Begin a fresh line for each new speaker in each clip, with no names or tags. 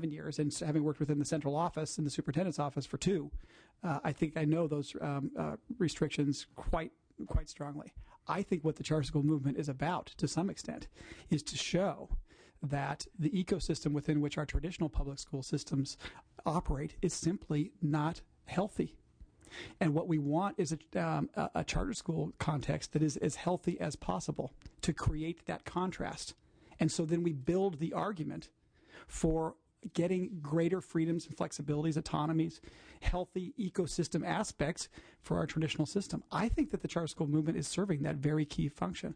years, and having worked within the central office and the superintendent's office for 2, I think I know those restrictions quite strongly. I think what the charter school movement is about, to some extent, is to show that the ecosystem within which our traditional public school systems operate is simply not healthy. And what we want is a charter school context that is as healthy as possible to create that contrast. And so then we build the argument for getting greater freedoms and flexibilities, autonomies, healthy ecosystem aspects for our traditional system. I think that the charter school movement is serving that very key function.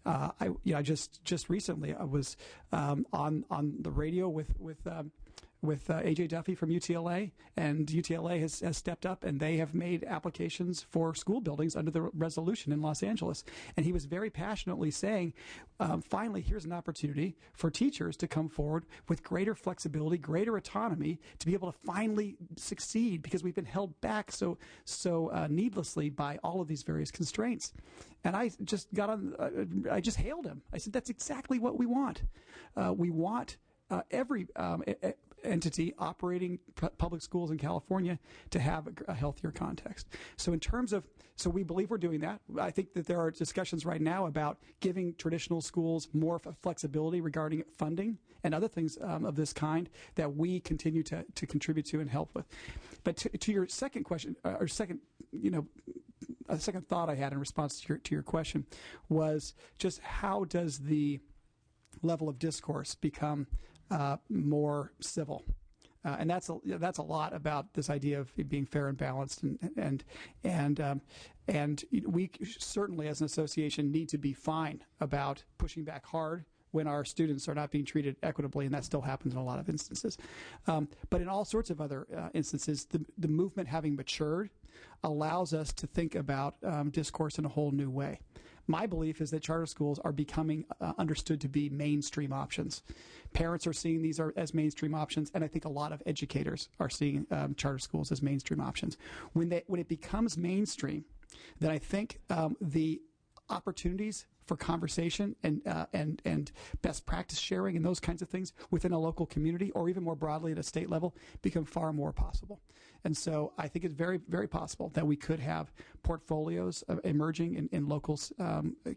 I just recently I was on the radio with AJ Duffy from UTLA, and UTLA has stepped up, and they have made applications for school buildings under the resolution in Los Angeles. And he was very passionately saying, finally, here's an opportunity for teachers to come forward with greater flexibility, greater autonomy, to be able to finally succeed, because we've been held back so needlessly by all of these various constraints. And I just got on, I just hailed him. I said, that's exactly what we want. We want every entity operating public schools in California to have a healthier context. So so we believe we're doing that. I think that there are discussions right now about giving traditional schools more flexibility regarding funding and other things of this kind that we continue to contribute to and help with. But to your second question, or second thought I had in response to your question was just how does the level of discourse become more civil, and that's a lot about this idea of it being fair and balanced, and we certainly as an association need to be fine about pushing back hard when our students are not being treated equitably, and that still happens in a lot of instances. But in all sorts of other instances, the movement having matured allows us to think about discourse in a whole new way. My belief is that charter schools are becoming understood to be mainstream options. Parents are seeing these as mainstream options, and I think a lot of educators are seeing charter schools as mainstream options. When it becomes mainstream, then I think the opportunities for conversation and best practice sharing and those kinds of things within a local community, or even more broadly at a state level, become far more possible. And so I think it's very, very possible that we could have portfolios emerging in local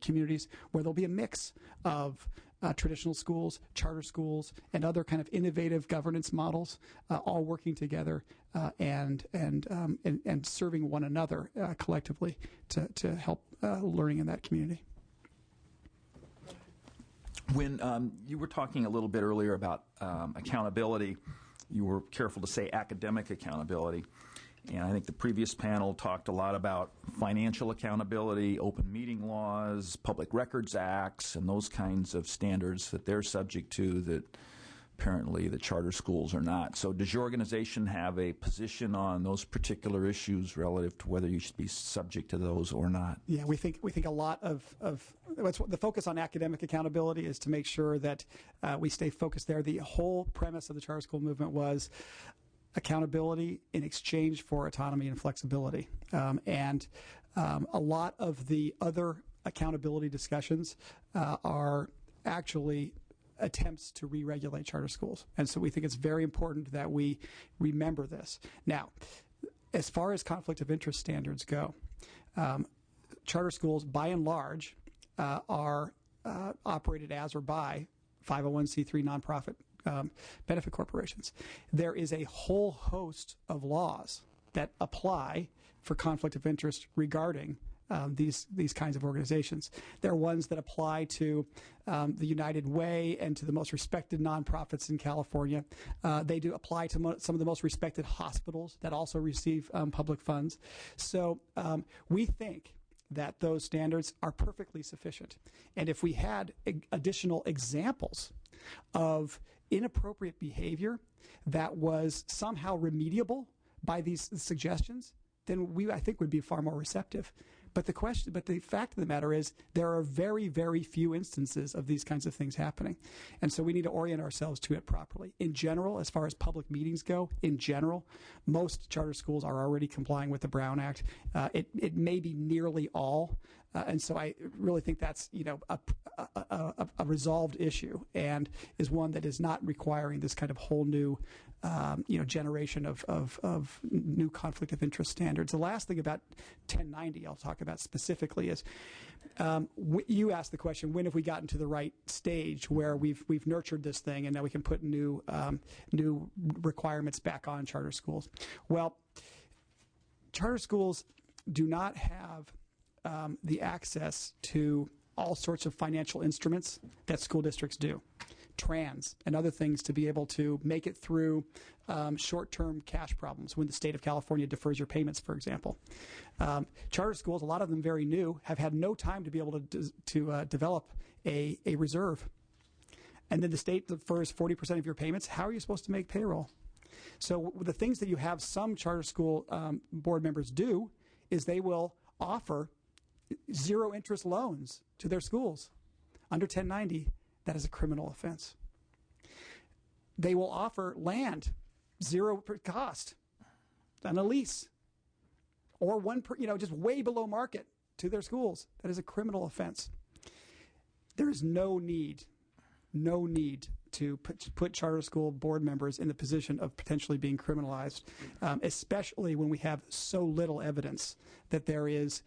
communities where there'll be a mix of traditional schools, charter schools, and other kind of innovative governance models, all working together and serving one another collectively to help learning in that community.
When you were talking a little bit earlier about accountability, you were careful to say academic accountability. And I think the previous panel talked a lot about financial accountability, open meeting laws, public records acts, and those kinds of standards that they're subject to that apparently the charter schools are not. So does your organization have a position on those particular issues relative to whether you should be subject to those or not?
Yeah, we think a lot of the focus on academic accountability is to make sure that we stay focused there. The whole premise of the charter school movement was accountability in exchange for autonomy and flexibility. And a lot of the other accountability discussions are actually attempts to re-regulate charter schools. And so we think it's very important that we remember this. Now, as far as conflict of interest standards go, charter schools, by and large, are operated as or by 501c3 nonprofit benefit corporations. There is a whole host of laws that apply for conflict of interest regarding these kinds of organizations. There are ones that apply to the United Way and to the most respected nonprofits in California. They do apply to some of the most respected hospitals that also receive public funds. So we think that those standards are perfectly sufficient. And if we had additional examples of inappropriate behavior that was somehow remediable by these suggestions, then we, I think, would be far more receptive. But the fact of the matter is there are very, very few instances of these kinds of things happening. And so we need to orient ourselves to it properly. In general, as far as public meetings go, in general, most charter schools are already complying with the Brown Act. It may be nearly all, And so I really think that's, a resolved issue, and is one that is not requiring this kind of whole new, generation of new conflict of interest standards. The last thing about 1090 I'll talk about specifically is, you asked the question, when have we gotten to the right stage where we've nurtured this thing and now we can put new requirements back on charter schools? Well, charter schools do not have the access to all sorts of financial instruments that school districts do, trans and other things, to be able to make it through short-term cash problems when the state of California defers your payments, for example. Charter schools, a lot of them very new, have had no time to be able to develop a reserve. And then the state defers 40% of your payments. How are you supposed to make payroll? So the things that you have some charter school board members do is they will offer zero interest loans to their schools. Under 1090, that is a criminal offense. They will offer land, zero per cost, on a lease, or just way below market to their schools. That is a criminal offense. There is no need to put charter school board members in the position of potentially being criminalized, especially when we have so little evidence that there is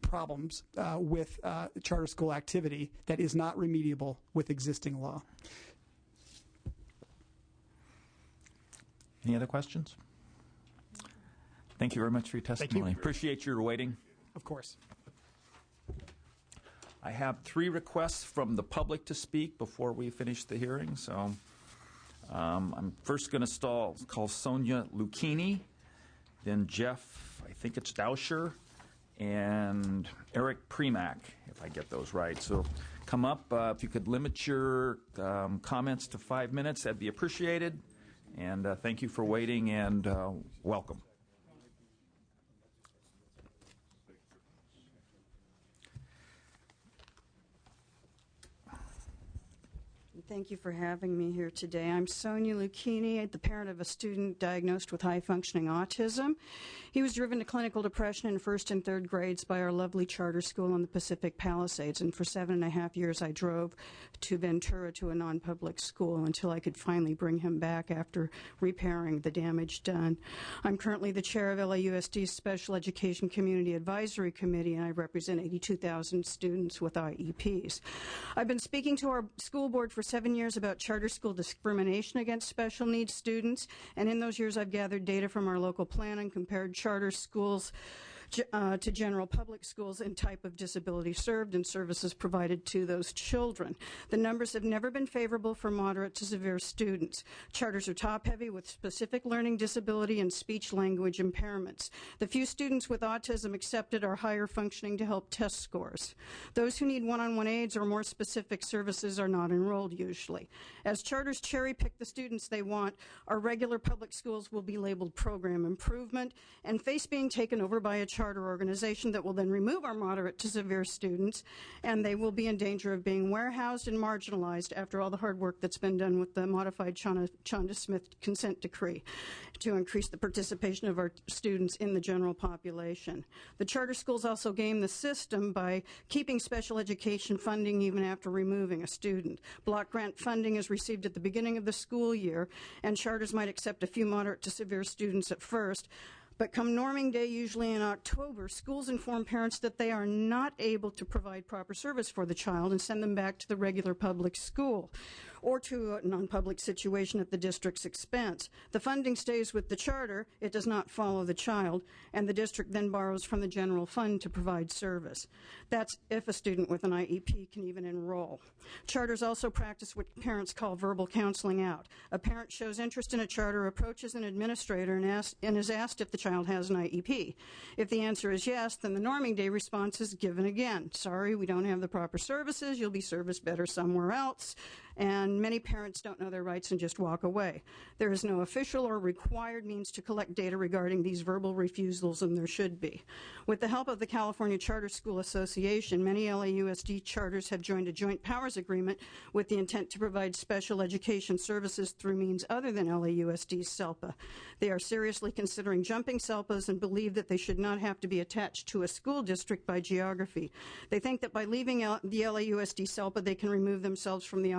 problems with charter school activity that is not remediable with existing law.
Any other questions? Thank you very much for your testimony. Appreciate your waiting.
Of course.
I have 3 requests from the public to speak before we finish the hearing. So I'm first going to call Sonia Lucchini, then Jeff, I think it's Dauscher, and Eric Premack, if I get those right. So come up. If you could limit your comments to 5 minutes, that'd be appreciated. And thank you for waiting, and welcome.
Thank you for having me here today. I'm Sonia Lucchini, the parent of a student diagnosed with high-functioning autism. He was driven to clinical depression in 1st and 3rd grades by our lovely charter school in the Pacific Palisades, and for 7.5 years I drove to Ventura to a non-public school until I could finally bring him back after repairing the damage done. I'm currently the chair of LAUSD's Special Education Community Advisory Committee, and I represent 82,000 students with IEPs. I've been speaking to our school board for 7 years about charter school discrimination against special needs students, and in those years I've gathered data from our local plan and compared charter schools to general public schools in type of disability served and services provided to those children. The numbers have never been favorable for moderate to severe students. Charters are top-heavy with specific learning disability and speech-language impairments. The few students with autism accepted are higher functioning to help test scores. Those who need one-on-one aids or more specific services are not enrolled usually. As charters cherry-pick the students they want, our regular public schools will be labeled program improvement and face being taken over by a charter organization that will then remove our moderate to severe students, and they will be in danger of being warehoused and marginalized after all the hard work that's been done with the modified Chanda Smith consent decree to increase the participation of our students in the general population. The charter schools also game the system by keeping special education funding even after removing a student. Block grant funding is received at the beginning of the school year, and charters might accept a few moderate to severe students at first. But come norming day, usually in October, schools inform parents that they are not able to provide proper service for the child and send them back to the regular public school or to a non-public situation at the district's expense. The funding stays with the charter, it does not follow the child, and the district then borrows from the general fund to provide service. That's if a student with an IEP can even enroll. Charters also practice what parents call verbal counseling out. A parent shows interest in a charter, approaches an administrator, and is asked if the child has an IEP. If the answer is yes, then the norming day response is given again. Sorry, we don't have the proper services. You'll be serviced better somewhere else. and many parents don't know their rights and just walk away. There is no official or required means to collect data regarding these verbal refusals, and there should be. With the help of the California Charter School Association, many LAUSD charters have joined a joint powers agreement with the intent to provide special education services through means other than LAUSD's SELPA. They are seriously considering jumping SELPAs and believe that they should not have to be attached to a school district by geography. They think that by leaving the LAUSD SELPA, they can remove themselves from the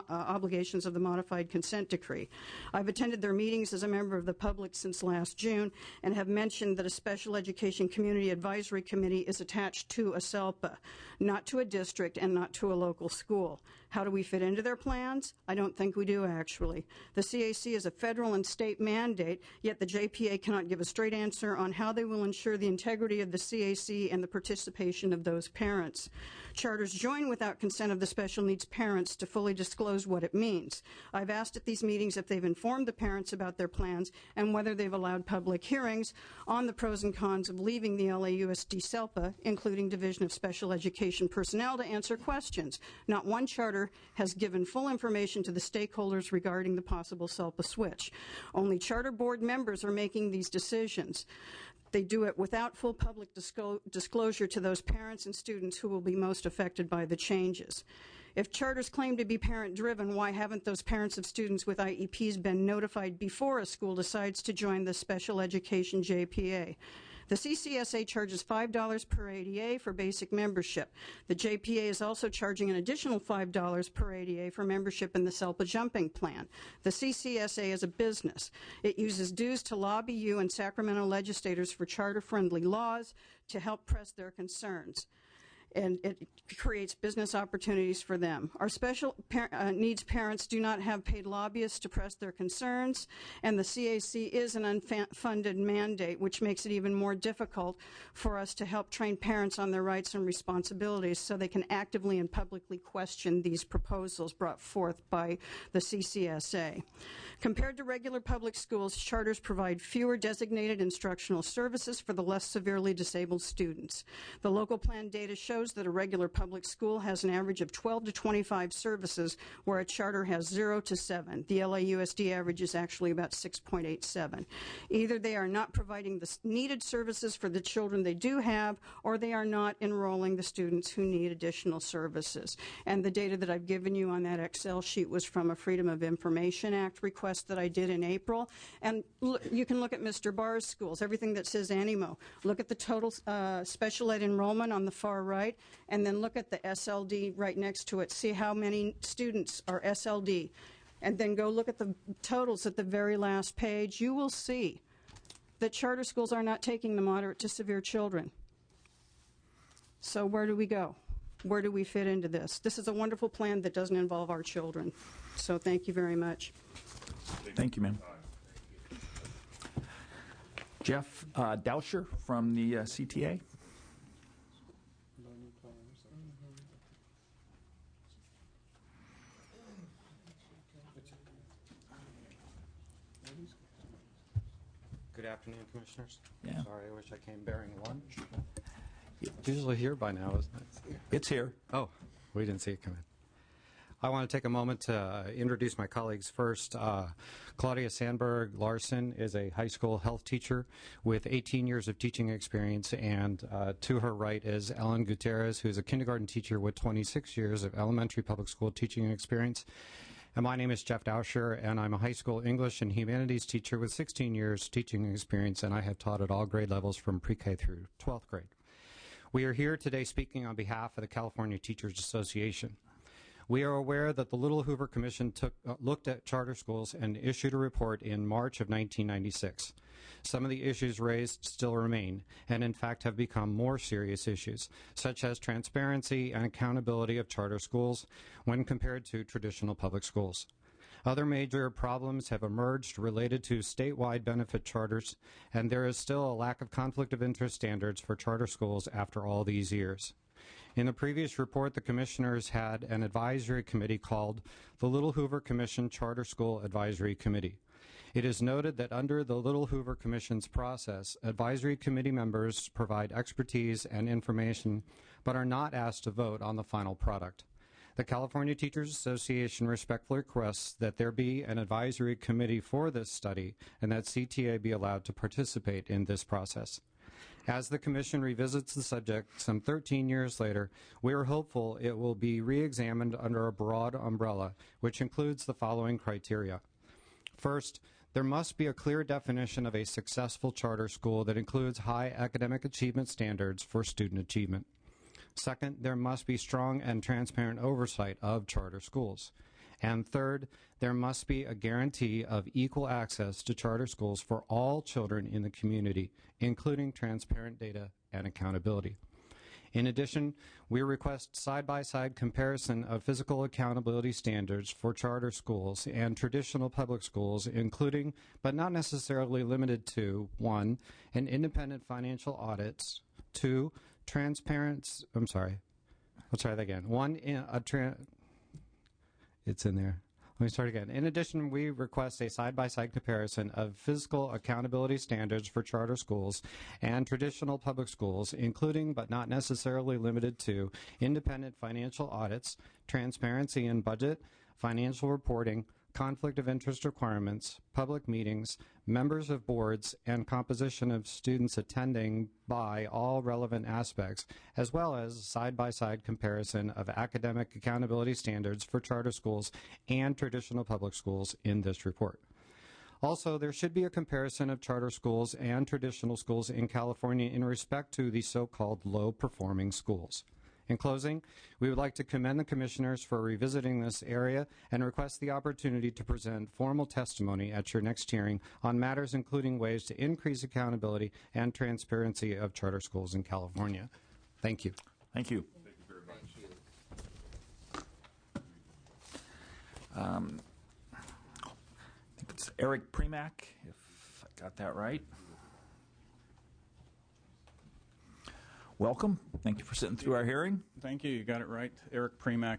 obligations of the modified consent decree. I've attended their meetings as a member of the public since last June and have mentioned that a special education community advisory committee is attached to a SELPA, not to a district and not to a local school. How do we fit into their plans? I don't think we do, actually. The CAC is a federal and state mandate, yet the JPA cannot give a straight answer on how they will ensure the integrity of the CAC and the participation of those parents. Charters join without consent of the special needs parents to fully disclose what it means. I've asked at these meetings if they've informed the parents about their plans and whether they've allowed public hearings on the pros and cons of leaving the LAUSD SELPA, including Division of Special Education personnel, to answer questions. Not one charter has given full information to the stakeholders regarding the possible SELPA switch. Only charter board members are making these decisions. They do it without full public disclosure to those parents and students who will be most affected by the changes. If charters claim to be parent-driven, why haven't those parents of students with IEPs been notified before a school decides to join the special education JPA? The CCSA charges $5 per ADA for basic membership. The JPA is also charging an additional $5 per ADA for membership in the SELPA jumping plan. The CCSA is a business. It uses dues to lobby you and Sacramento legislators for charter-friendly laws to help press their concerns, and it creates business opportunities for them. Our special needs parents do not have paid lobbyists to press their concerns, and the CAC is an unfunded mandate, which makes it even more difficult for us to help train parents on their rights and responsibilities so they can actively and publicly question these proposals brought forth by the CCSA. Compared to regular public schools, charters provide fewer designated instructional services for the less severely disabled students. The local plan data shows that a regular public school has an average of 12 to 25 services, where a charter has 0 to 7. The LAUSD average is actually about 6.87. Either they are not providing the needed services for the children they do have, or they are not enrolling the students who need additional services. And the data that I've given you on that Excel sheet was from a Freedom of Information Act request that I did in April. And you can look at Mr. Barr's schools, everything that says ANIMO. Look at the total special ed enrollment on the far right, and then look at the SLD right next to it. See how many students are SLD. And then go look at the totals at the very last page. You will see that charter schools are not taking the moderate to severe children. So where do we go? Where do we fit into this? This is a wonderful plan that doesn't involve our children. So thank you very much.
Thank you, ma'am. Jeff Dauscher from the CTA.
Good afternoon, Commissioners.
Yeah.
Sorry, I wish I came bearing lunch. It's usually here by now, isn't it?
It's here.
Oh, we didn't see it come in. I want to take a moment to introduce my colleagues first. Claudia Sandberg Larson is a high school health teacher with 18 years of teaching experience, and to her right is Ellen Gutierrez, who is a kindergarten teacher with 26 years of elementary public school teaching experience. And my name is Jeff Dauscher, and I'm a high school English and humanities teacher with 16 years teaching experience, and I have taught at all grade levels from pre-K through 12th grade. We are here today speaking on behalf of the California Teachers Association. We are aware that the Little Hoover Commission looked at charter schools and issued a report in March of 1996. Some of the issues raised still remain, and in fact have become more serious issues, such as transparency and accountability of charter schools when compared to traditional public schools. Other major problems have emerged related to statewide benefit charters, and there is still a lack of conflict of interest standards for charter schools after all these years. In the previous report, the commissioners had an advisory committee called the Little Hoover Commission Charter School Advisory Committee. It is noted that under the Little Hoover Commission's process, advisory committee members provide expertise and information, but are not asked to vote on the final product. The California Teachers Association respectfully requests that there be an advisory committee for this study and that CTA be allowed to participate in this process. As the Commission revisits the subject some 13 years later, we are hopeful it will be re-examined under a broad umbrella, which includes the following criteria. First, there must be a clear definition of a successful charter school that includes high academic achievement standards for student achievement. Second, there must be strong and transparent oversight of charter schools. And third, there must be a guarantee of equal access to charter schools for all children in the community, including transparent data and accountability. In addition, we request side-by-side comparison of physical accountability standards for charter schools and traditional public schools, including, but not necessarily limited to, 1, an independent financial audits, 2, transparency, I'm sorry, let's try that again. 1, it's in there. Let me start again. In addition, we request a side-by-side comparison of physical accountability standards for charter schools and traditional public schools, including but not necessarily limited to independent financial audits, transparency in budget, financial reporting, conflict of interest requirements, public meetings, members of boards, and composition of students attending by all relevant aspects, as well as side-by-side comparison of academic accountability standards for charter schools and traditional public schools in this report. Also, there should be a comparison of charter schools and traditional schools in California in respect to the so-called low-performing schools. In closing, we would like to commend the commissioners for revisiting this area and request the opportunity to present formal testimony at your next hearing on matters including ways to increase accountability and transparency of charter schools in California. Thank you.
Thank you.
Thank you very much.
I think it's Eric Premack, if I got that right. Welcome. Thank you for sitting through our hearing.
Thank you. You got it right. Eric Premack,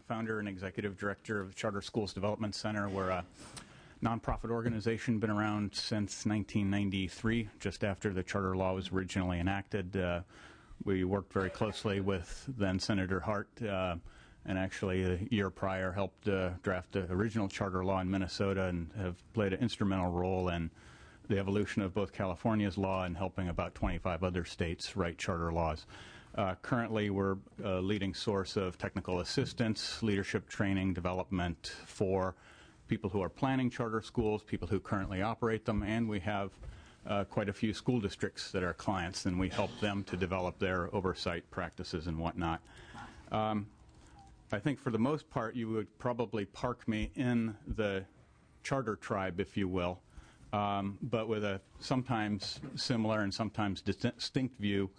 founder and executive director of the Charter Schools Development Center. We're a nonprofit organization, been around since 1993, just after the charter law was originally enacted. We worked very closely with then Senator Hart, and actually a year prior helped draft the original charter law in Minnesota and have played an instrumental role in the evolution of both California's law and helping about 25 other states write charter laws. Currently, we're a leading source of technical assistance, leadership training, development for people who are planning charter schools, people who currently operate them, and we have quite a few school districts that are clients, and we help them to develop their oversight practices and whatnot. I think for the most part, you would probably park me in the charter tribe, if you will. But with a sometimes similar and sometimes distinct view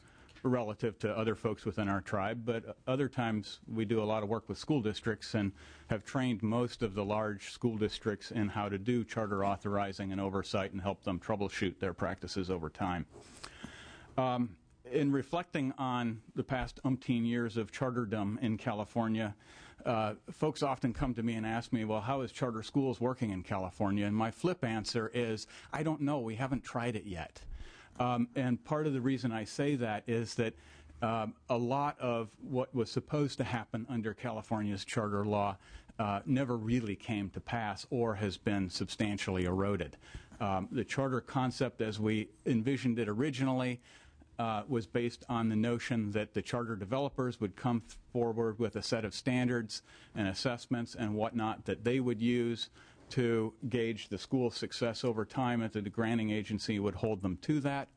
relative to other folks within our tribe. But other times we do a lot of work with school districts and have trained most of the large school districts in how to do charter authorizing and oversight and help them troubleshoot their practices over time. In reflecting on the past umpteen years of charterdom in California, folks often come to me and ask me, well, how is charter schools working in California? And my flip answer is, I don't know. We haven't tried it yet. And part of the reason I say that is that a lot of what was supposed to happen under California's charter law never really came to pass or has been substantially eroded. The charter concept as we envisioned it originally was based on the notion that the charter developers would come forward with a set of standards and assessments and whatnot that they would use to gauge the school's success over time, and that the granting agency would hold them to that.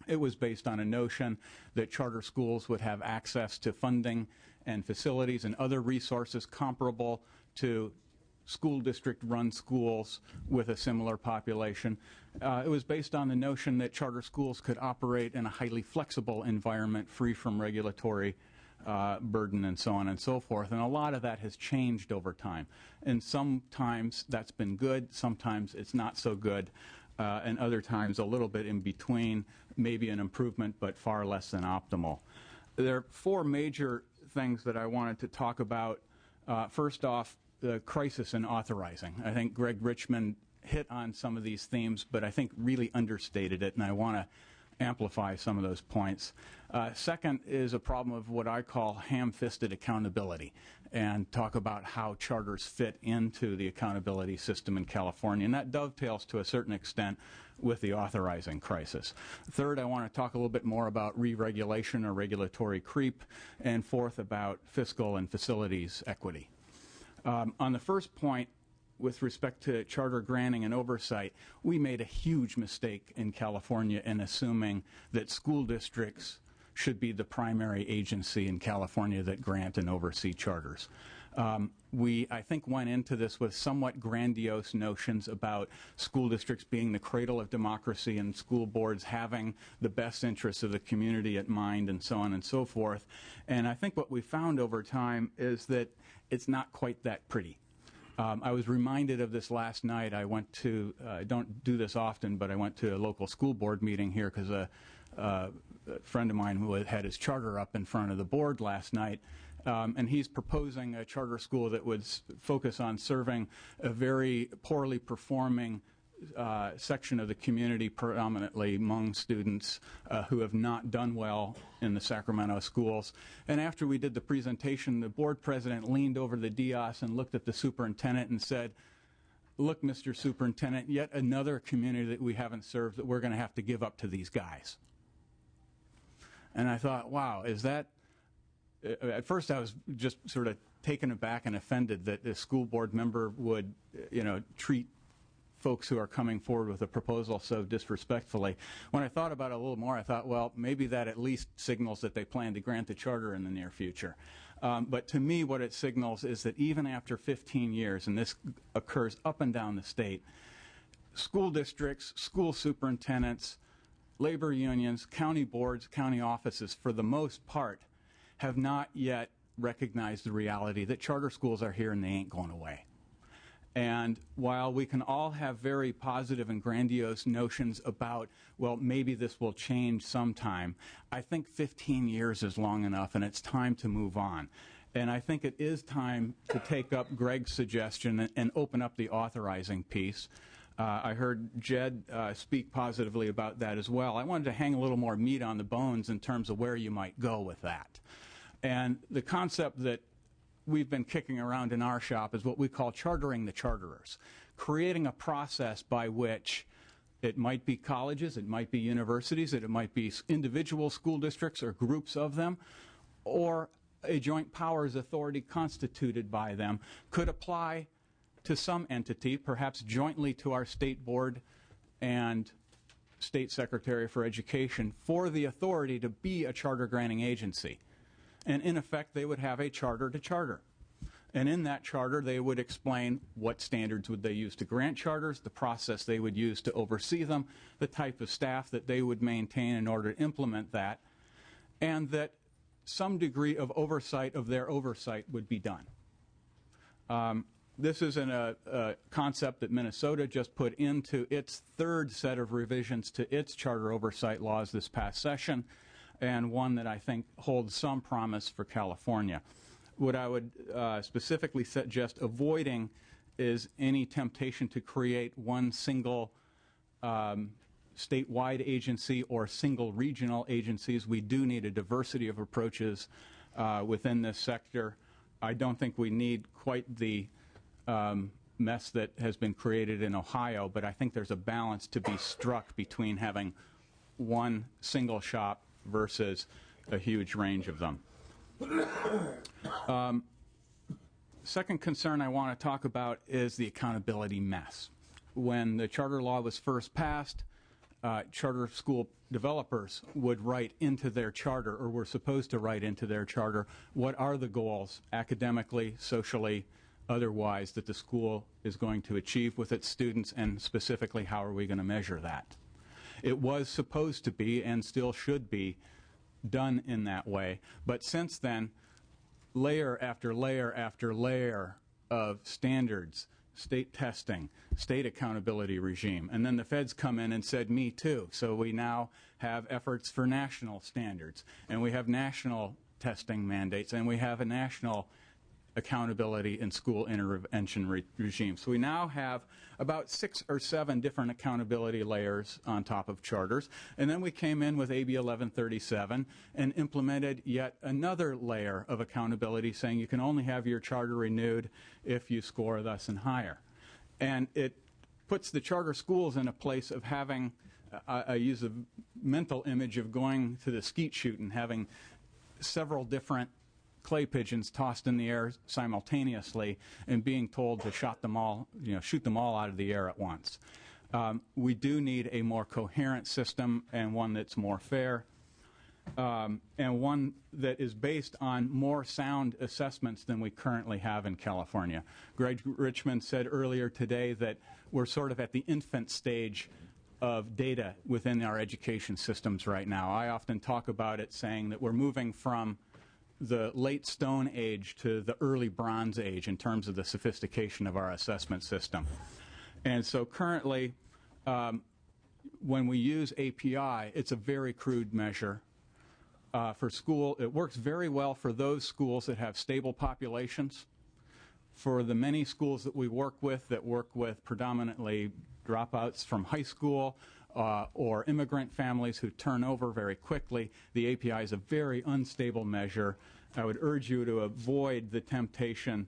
It was based on a notion that charter schools would have access to funding and facilities and other resources comparable to school district-run schools with a similar population. It was based on the notion that charter schools could operate in a highly flexible environment free from regulatory burden and so on and so forth. And a lot of that has changed over time. And sometimes that's been good, sometimes it's not so good, and other times a little bit in between, maybe an improvement, but far less than optimal. There are four major things that I wanted to talk about. First off, the crisis in authorizing. I think Greg Richmond hit on some of these themes, but I think really understated it, and I want to amplify some of those points. Second is a problem of what I call ham-fisted accountability, and talk about how charters fit into the accountability system in California. And that dovetails to a certain extent with the authorizing crisis. Third, I want to talk a little bit more about re-regulation or regulatory creep. And fourth, about fiscal and facilities equity. On the first point, with respect to charter granting and oversight, we made a huge mistake in California in assuming that school districts should be the primary agency in California that grant and oversee charters. We, I think, went into this with somewhat grandiose notions about school districts being the cradle of democracy and school boards having the best interests of the community at mind, and so on and so forth. And I think what we found over time is that it's not quite that pretty. I was reminded of this last night. I went to, I don't do this often, but I went to a local school board meeting here because a friend of mine who had his charter up in front of the board last night, and he's proposing a charter school that would focus on serving a very poorly performing section of the community, predominantly Hmong students who have not done well in the Sacramento schools. And after we did the presentation, the board president leaned over the dais and looked at the superintendent and said, "Look, Mr. Superintendent, yet another community that we haven't served that we're going to have to give up to these guys." And I thought, wow, is that... At first I was just sort of taken aback and offended that a school board member would, treat folks who are coming forward with a proposal so disrespectfully. When I thought about it a little more, I thought, well, maybe that at least signals that they plan to grant the charter in the near future. But to me, what it signals is that even after 15 years, and this occurs up and down the state, school districts, school superintendents, labor unions, county boards, county offices, for the most part, have not yet recognized the reality that charter schools are here and they ain't going away. And while we can all have very positive and grandiose notions about, well, maybe this will change sometime, I think 15 years is long enough, and it's time to move on. And I think it is time to take up Greg's suggestion and open up the authorizing piece. I heard Jed speak positively about that as well. I wanted to hang a little more meat on the bones in terms of where you might go with that. And the concept that we've been kicking around in our shop is what we call chartering the charterers, creating a process by which it might be colleges, it might be universities, it might be individual school districts or groups of them, or a joint powers authority constituted by them could apply to some entity, perhaps jointly to our state board and state secretary for education, for the authority to be a charter granting agency. And in effect, they would have a charter to charter. And in that charter, they would explain what standards would they use to grant charters, the process they would use to oversee them, the type of staff that they would maintain in order to implement that, and that some degree of oversight of their oversight would be done. This is a concept that Minnesota just put into its third set of revisions to its charter oversight laws this past session, and one that I think holds some promise for California. What I would specifically suggest avoiding is any temptation to create one single statewide agency or single regional agencies. We do need a diversity of approaches within this sector. I don't think we need quite the mess that has been created in Ohio, but I think there's a balance to be struck between having one single shop versus a huge range of them. Second concern I want to talk about is the accountability mess. When the charter law was first passed, charter school developers would write into their charter, or were supposed to write into their charter, what are the goals academically, socially, otherwise that the school is going to achieve with its students, and specifically how are we going to measure that. It was supposed to be, and still should be, done in that way. But since then, layer after layer after layer of standards, state testing, state accountability regime, and then the feds come in and said, me too. So we now have efforts for national standards, and we have national testing mandates, and we have a national accountability and school intervention regime. So we now have about 6 or 7 different accountability layers on top of charters. And then we came in with AB 1137 and implemented yet another layer of accountability, saying you can only have your charter renewed if you score thus and higher. And it puts the charter schools in a place of having, I use a mental image of going to the skeet shoot and having several different clay pigeons tossed in the air simultaneously and being told to shoot them all out of the air at once. We do need a more coherent system and one that's more fair and one that is based on more sound assessments than we currently have in California. Greg Richmond said earlier today that we're sort of at the infant stage of data within our education systems right now. I often talk about it saying that we're moving from the late Stone Age to the early Bronze Age in terms of the sophistication of our assessment system. And so currently, when we use API, it's a very crude measure. For school, it works very well for those schools that have stable populations. For the many schools that we work with predominantly dropouts from high school or immigrant families who turn over very quickly, the API is a very unstable measure. I would urge you to avoid the temptation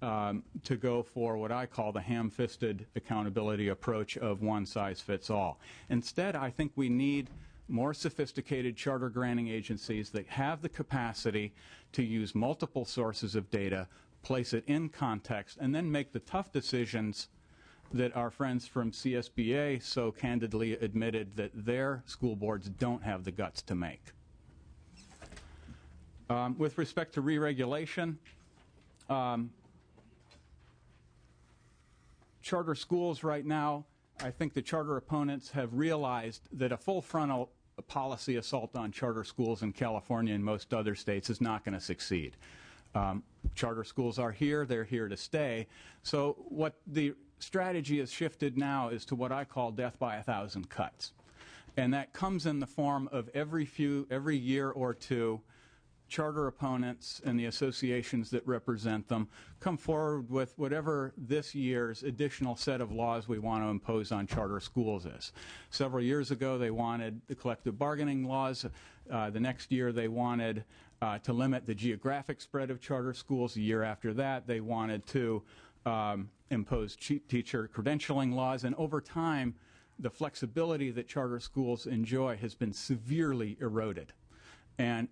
to go for what I call the ham-fisted accountability approach of one size fits all. Instead, I think we need more sophisticated charter granting agencies that have the capacity to use multiple sources of data, place it in context, and then make the tough decisions that our friends from CSBA so candidly admitted that their school boards don't have the guts to make. With respect to re-regulation, charter schools right now, I think the charter opponents have realized that a full frontal policy assault on charter schools in California and most other states is not going to succeed. Charter schools are here, they're here to stay. So what the strategy has shifted now is to what I call death by 1,000 cuts. And that comes in the form of every year or two, charter opponents and the associations that represent them come forward with whatever this year's additional set of laws we want to impose on charter schools is. Several years ago, they wanted the collective bargaining laws. The next year, they wanted to limit the geographic spread of charter schools. The year after that, they wanted to impose teacher credentialing laws. And over time, the flexibility that charter schools enjoy has been severely eroded. And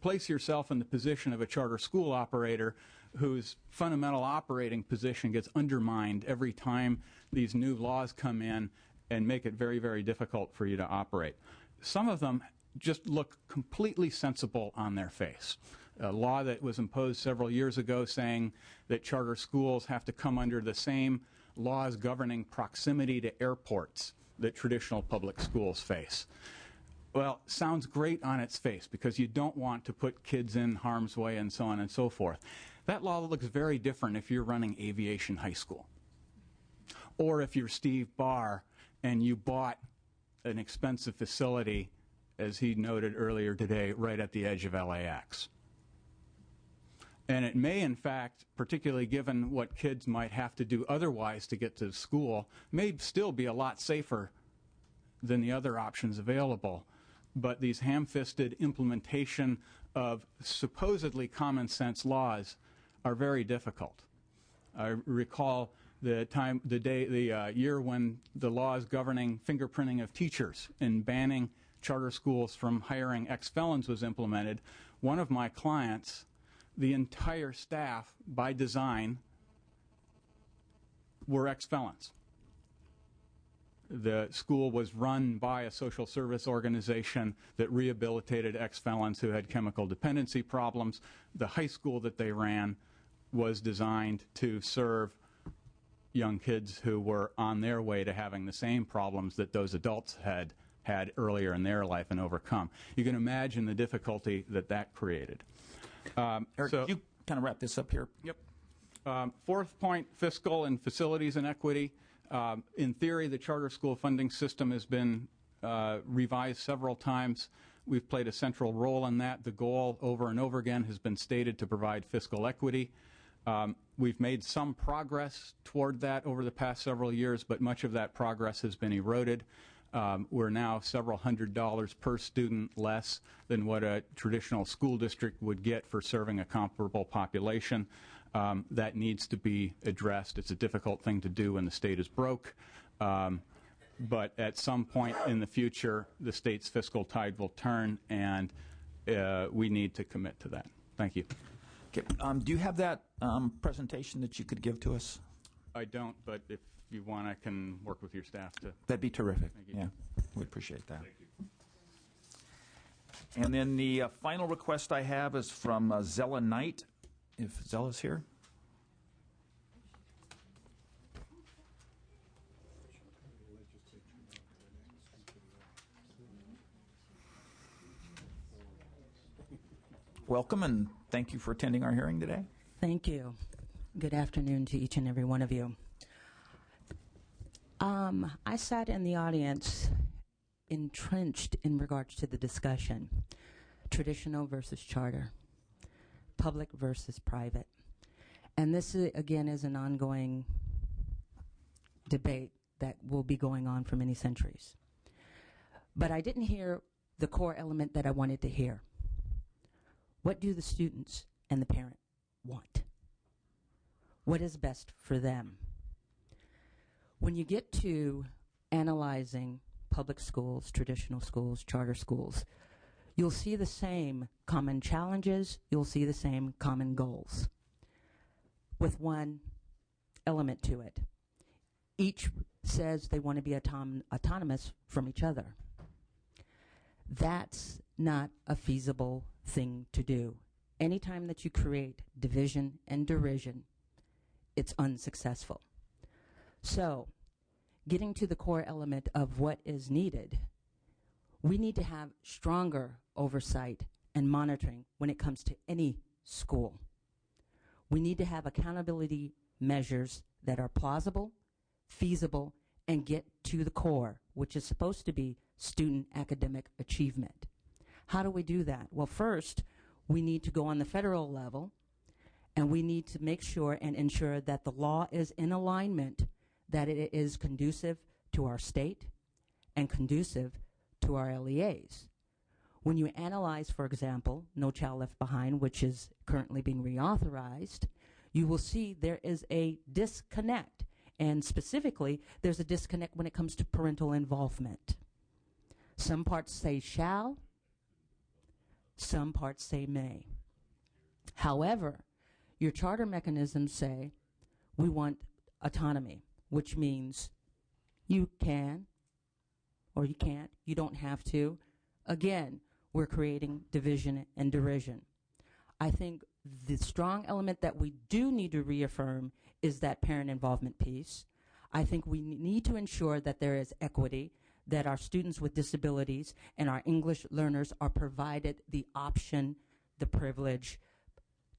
place yourself in the position of a charter school operator whose fundamental operating position gets undermined every time these new laws come in and make it very, very difficult for you to operate. Some of them just look completely sensible on their face. A law that was imposed several years ago saying that charter schools have to come under the same laws governing proximity to airports that traditional public schools face. Well, sounds great on its face because you don't want to put kids in harm's way and so on and so forth. That law looks very different if you're running aviation high school. Or if you're Steve Barr and you bought an expensive facility, as he noted earlier today, right at the edge of LAX. And it may, in fact, particularly given what kids might have to do otherwise to get to school, may still be a lot safer than the other options available. But these ham-fisted implementation of supposedly common sense laws are very difficult. I recall the year when the laws governing fingerprinting of teachers and banning charter schools from hiring ex-felons was implemented. One of my clients, the entire staff, by design, were ex-felons. The school was run by a social service organization that rehabilitated ex-felons who had chemical dependency problems. The high school that they ran was designed to serve young kids who were on their way to having the same problems that those adults had earlier in their life and overcome. You can imagine the difficulty that created.
Eric, could you kind of wrap this up here?
Yep. Fourth point, fiscal and facilities inequity. In theory, the charter school funding system has been revised several times. We've played a central role in that. The goal over and over again has been stated to provide fiscal equity. We've made some progress toward that over the past several years, but much of that progress has been eroded. We're now several $100s per student less than what a traditional school district would get for serving a comparable population. That needs to be addressed. It's a difficult thing to do when the state is broke. But at some point in the future, the state's fiscal tide will turn, and we need to commit to that. Thank you.
Okay. Do you have that presentation that you could give to us?
I don't, but if you want, I can work with your staff to.
That'd be terrific.
Thank you.
Yeah, we appreciate that.
Thank you.
And then the final request I have is from Zella Knight, if Zella's here. Welcome, and thank you for attending our hearing today.
Thank you. Good afternoon to each and every one of you. I sat in the audience entrenched in regards to the discussion, traditional versus charter, public versus private. And this, again, is an ongoing debate that will be going on for many centuries. But I didn't hear the core element that I wanted to hear. What do the students and the parent want? What is best for them? When you get to analyzing public schools, traditional schools, charter schools, you'll see the same common challenges, you'll see the same common goals, with one element to it. Each says they want to be autonomous from each other. That's not a feasible thing to do. Anytime that you create division and derision, it's unsuccessful. So, getting to the core element of what is needed, we need to have stronger oversight and monitoring when it comes to any school. We need to have accountability measures that are plausible, feasible, and get to the core, which is supposed to be student academic achievement. How do we do that? Well, first, we need to go on the federal level, and we need to make sure and ensure that the law is in alignment, that it is conducive to our state and conducive to our LEAs. When you analyze, for example, No Child Left Behind, which is currently being reauthorized, you will see there is a disconnect. And specifically, there's a disconnect when it comes to parental involvement. Some parts say shall, some parts say may. However, your charter mechanisms say we want autonomy, which means you can or you can't, you don't have to. Again, we're creating division and derision. I think the strong element that we do need to reaffirm is that parent involvement piece. I think we need to ensure that there is equity, that our students with disabilities and our English learners are provided the option, the privilege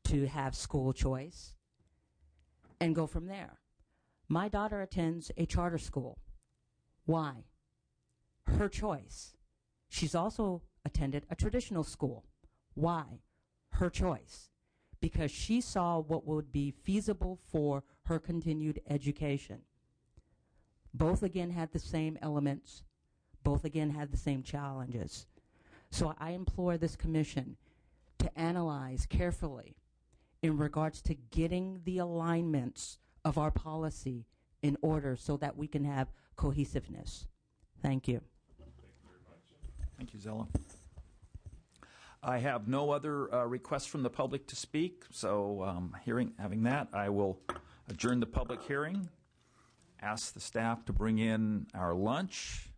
to have school choice, and go from there. My daughter attends a charter school. Why? Her choice. She's also attended a traditional school. Why? Her choice. Because she saw what would be feasible for her continued education. Both again had the same elements. Both again had the same challenges. So I implore this commission to analyze carefully in regards to getting the alignments of our policy in order so that we can have cohesiveness. Thank you.
Thank you, Zella. I have no other requests from the public to speak, so having that, I will adjourn the public hearing, ask the staff to bring in our lunch,